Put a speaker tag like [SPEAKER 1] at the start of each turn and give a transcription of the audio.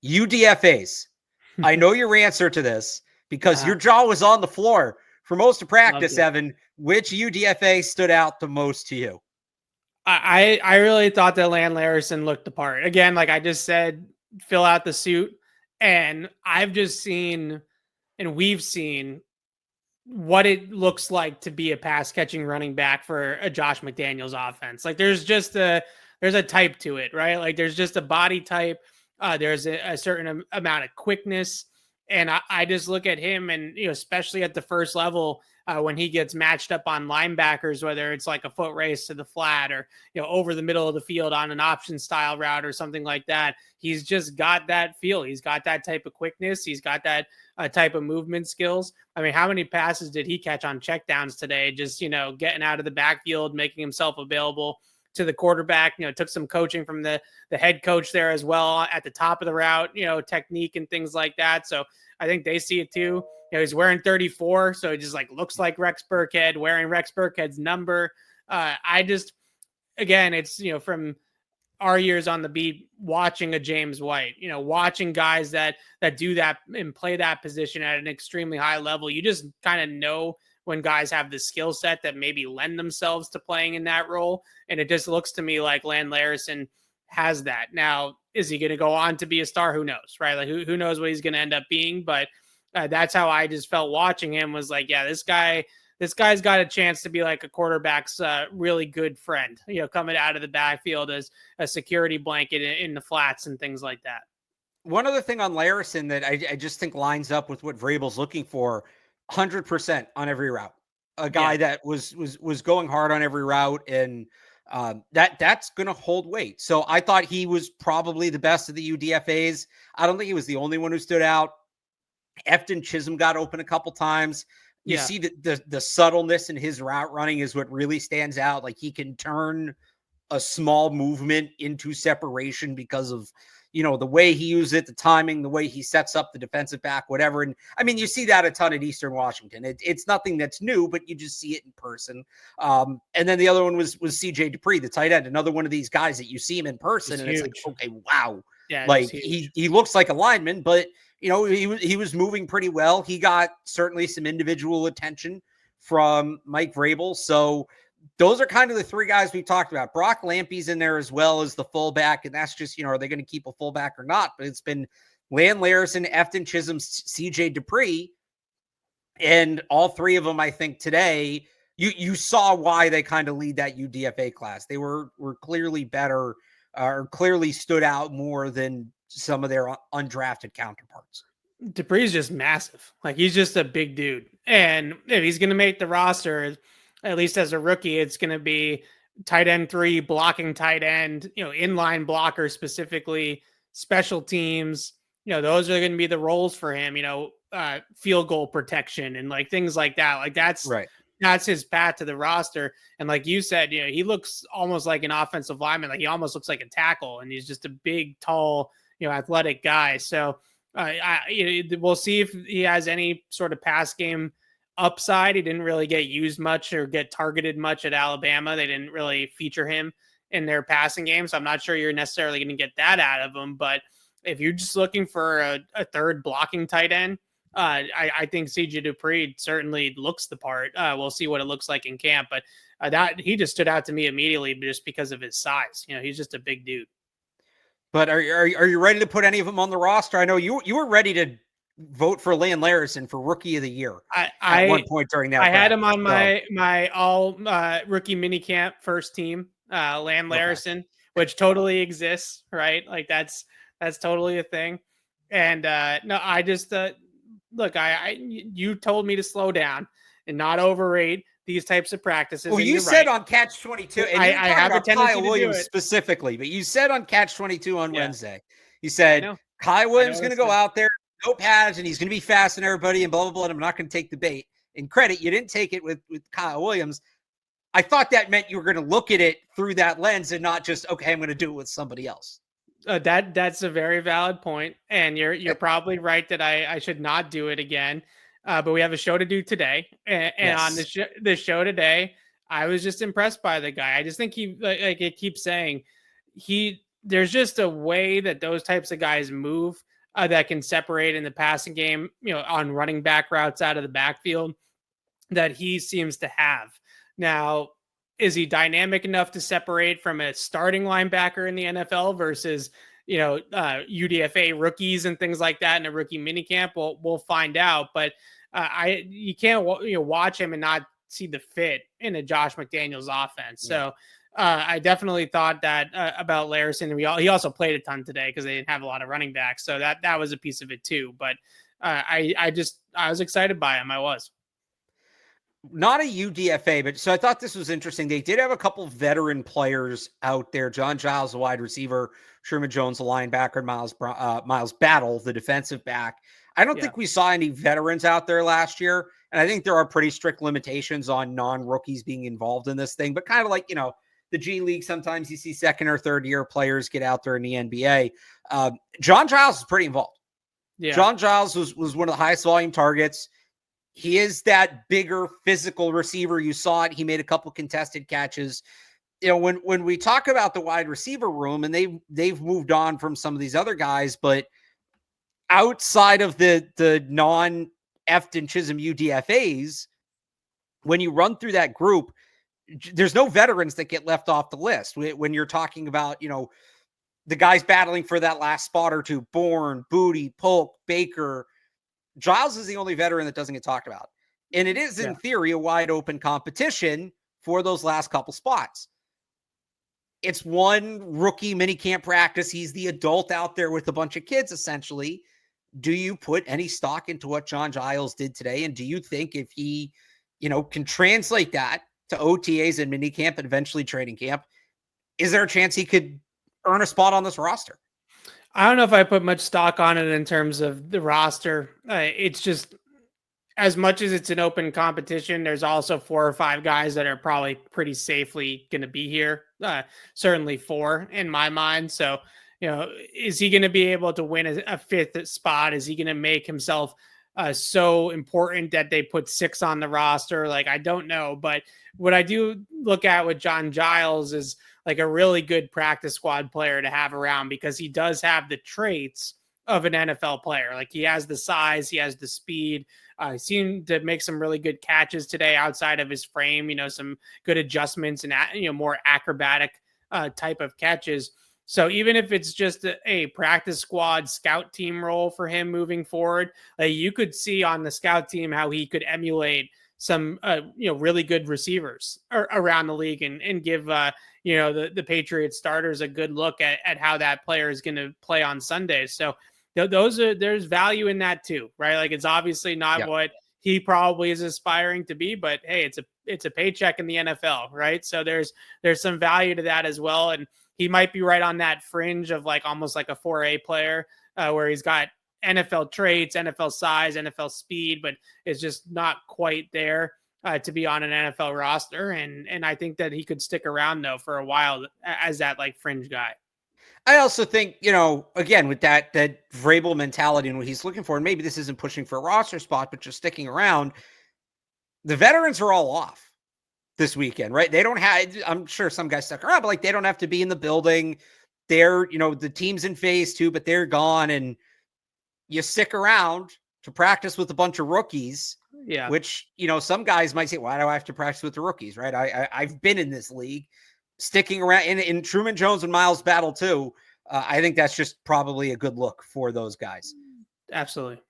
[SPEAKER 1] UDFAs. I know your answer to this because your jaw was on the floor for most of practice, Evan. Which UDFA stood out the most to you?
[SPEAKER 2] I really thought that Larrison looked the part. Again, like I just said, fill out the suit. And I've just seen, and we've seen what it looks like to be a pass catching running back for a Josh McDaniels offense. Like there's a type to it, right? Like there's just a body type. There's a certain amount of quickness. And I just look at him and, especially at the first level, when he gets matched up on linebackers, whether it's like a foot race to the flat or, over the middle of the field on an option style route or something like that, he's just got that feel. He's got that type of quickness. He's got that type of movement skills. I mean, how many passes did he catch on checkdowns today? Just, getting out of the backfield, making himself available to the quarterback, took some coaching from the head coach there as well at the top of the route, technique and things like that. So I think they see it too. He's wearing 34, so he just like looks like Rex Burkhead, wearing Rex Burkhead's number. Again, it's, from our years on the beat, watching a James White, watching guys that do that and play that position at an extremely high level. You just kind of know when guys have the skill set that maybe lend themselves to playing in that role. And it just looks to me like Larrison has that. Now, is he going to go on to be a star? Who knows, right? Like who knows what he's going to end up being, but that's how I just felt watching him, was like, yeah, this guy's got a chance to be like a quarterback's really good friend, coming out of the backfield as a security blanket in the flats and things like that.
[SPEAKER 1] One other thing on Larrison that I just think lines up with what Vrabel's looking for, 100% on every route. A guy that was going hard on every route, and that's going to hold weight. So I thought he was probably the best of the UDFAs. I don't think he was the only one who stood out. Efton Chisholm got open a couple times. You see the subtleness in his route running is what really stands out. Like he can turn a small movement into separation because of, the way he uses it, the timing, the way he sets up the defensive back, whatever. And I mean, you see that a ton at Eastern Washington. It's nothing that's new, but you just see it in person. And then the other one was CJ Dupree, the tight end, another one of these guys that you see him in person and it's like, okay, wow. Yeah, like he looks like a lineman, but he was moving pretty well. He got certainly some individual attention from Mike Vrabel. So those are kind of the three guys we talked about. Brock Lampy's in there as well as the fullback, and that's just, are they going to keep a fullback or not? But it's been Larrison, Efton Chisholm, CJ Dupree, and all three of them, I think today, you saw why they kind of lead that UDFA class. They were clearly better, or clearly stood out more than some of their undrafted counterparts.
[SPEAKER 2] Dupree's just massive. Like he's just a big dude. And if he's going to make the roster, at least as a rookie, it's going to be tight end 3, blocking tight end, inline blocker specifically, special teams, those are going to be the roles for him, field goal protection and like things like that. Like that's right. That's his path to the roster. And like you said, he looks almost like an offensive lineman. Like he almost looks like a tackle, and he's just a big, tall, athletic guy. So we'll see if he has any sort of pass game upside. He didn't really get used much or get targeted much at Alabama. They didn't really feature him in their passing game. So I'm not sure you're necessarily going to get that out of him. But if you're just looking for a third blocking tight end, I think CJ Dupree certainly looks the part. We'll see what it looks like in camp, but that he just stood out to me immediately just because of his size. He's just a big dude.
[SPEAKER 1] But are you ready to put any of them on the roster? I know you were ready to vote for Larrison for Rookie of the Year at one point during that.
[SPEAKER 2] I had him on my all rookie minicamp first team, Larrison, which totally exists, right? Like that's totally a thing. And no, I just look, you told me to slow down and not overrate these types of practices.
[SPEAKER 1] Well, you said on Catch 22, and I have a tendency Kyle Williams specifically, but you said on Catch 22 on Wednesday, you said Kyle Williams is going to go out there, no pads, and he's going to be fast and everybody, and blah blah blah. And I'm not going to take the bait. In credit, you didn't take it with Kyle Williams. I thought that meant you were going to look at it through that lens and not just, okay, I'm going to do it with somebody else.
[SPEAKER 2] That's a very valid point, and you're probably right that I should not do it again. But we have a show to do today, and on the show today, I was just impressed by the guy. I just think he, like it keeps saying, he there's just a way that those types of guys move that can separate in the passing game, on running back routes out of the backfield that he seems to have. Now, is he dynamic enough to separate from a starting linebacker in the NFL versus, UDFA rookies and things like that in a rookie minicamp? We'll find out. But you can't watch him and not see the fit in a Josh McDaniels offense. So I definitely thought that about Larrison. He also played a ton today because they didn't have a lot of running backs. So that was a piece of it too. But I was excited by him. I was.
[SPEAKER 1] Not a UDFA, but so I thought this was interesting. They did have a couple of veteran players out there. John Giles, a wide receiver, Sherman Jones, a linebacker, and Miles Battle, the defensive back. I don't think we saw any veterans out there last year. And I think there are pretty strict limitations on non-rookies being involved in this thing, but kind of like, the G League, sometimes you see second or third year players get out there in the NBA. John Giles is pretty involved. Yeah. John Giles was one of the highest volume targets. He is that bigger physical receiver. You saw it. He made a couple contested catches. When we talk about the wide receiver room, and they've moved on from some of these other guys, but outside of the non-Efton Chisholm UDFAs, when you run through that group, there's no veterans that get left off the list. When you're talking about, the guys battling for that last spot or two, Bourne, Booty, Polk, Baker, Giles is the only veteran that doesn't get talked about. And it is, in theory, a wide open competition for those last couple spots. It's one rookie minicamp practice. He's the adult out there with a bunch of kids, essentially. Do you put any stock into what John Giles did today? And do you think if he, can translate that to OTAs and minicamp and eventually training camp, is there a chance he could earn a spot on this roster?
[SPEAKER 2] I don't know if I put much stock on it in terms of the roster. It's just, as much as it's an open competition, there's also 4 or 5 guys that are probably pretty safely going to be here. Certainly 4 in my mind. So, is he going to be able to win a 5th spot? Is he going to make himself so important that they put 6 on the roster? Like, I don't know. But what I do look at with John Giles is like a really good practice squad player to have around, because he does have the traits of an NFL player. Like, he has the size, he has the speed. He seemed to make some really good catches today outside of his frame, some good adjustments and, more acrobatic type of catches. So even if it's just a practice squad scout team role for him moving forward, you could see on the scout team how he could emulate some, really good receivers around the league and give, the Patriots starters a good look at how that player is going to play on Sundays. So there's value in that too, right? Like, it's obviously not what he probably is aspiring to be, but hey, it's a paycheck in the NFL, right? So there's some value to that as well. And he might be right on that fringe of like almost like a 4A player where he's got NFL traits, NFL size, NFL speed, but it's just not quite there to be on an NFL roster. And I think that he could stick around though for a while as that like fringe guy.
[SPEAKER 1] I also think, again, with that Vrabel mentality and what he's looking for, and maybe this isn't pushing for a roster spot, but just sticking around, the veterans are all off this weekend, right? They don't have, I'm sure some guys stuck around, but like, they don't have to be in the building. They're, the team's in phase 2, but they're gone. And you stick around to practice with a bunch of rookies, which, some guys might say, why do I have to practice with the rookies? Right. I've been in this league. Sticking around in Truman Jones and Miles Battle too. I think that's just probably a good look for those guys.
[SPEAKER 2] Absolutely.